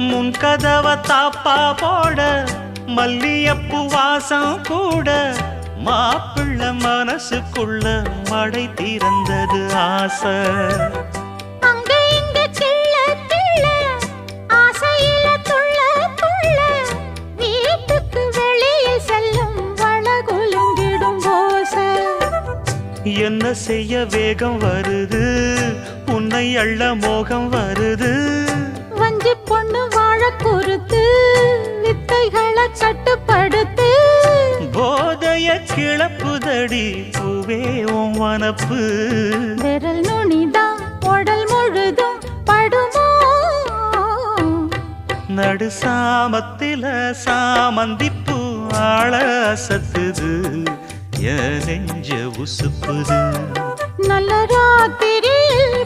முன் கதவ தாப்பா போட மல்லியப்பு வாசம் கூட மாப்பிள்ள மனசுக்குள்ள மடை திறந்தது ஆசை. அங்க இங்க கிள்ள கிள்ள ஆசையில துள்ள துள்ள வீட்டுக்கு வெளியே செல்லும் வளகுலுங்கிடும் ஓசை. என்ன செய்ய வேகம் வருது உன்னை அள்ள மோகம் வருது. வஞ்சி பொண்ணு வாழ குறுத்து வித்தைகளை கட்டுப்படுத்து. போதைய கிளப்புதடி பூவே உன் வனப்பு. விரல் நுனிதான் உடல் முழுதும் படுமோ. நடு சாமத்தில சாமந்திப்பூ ஆள அசத்துது என் நெஞ்ச உசுப்புது. நல்ல ராத்திரியில்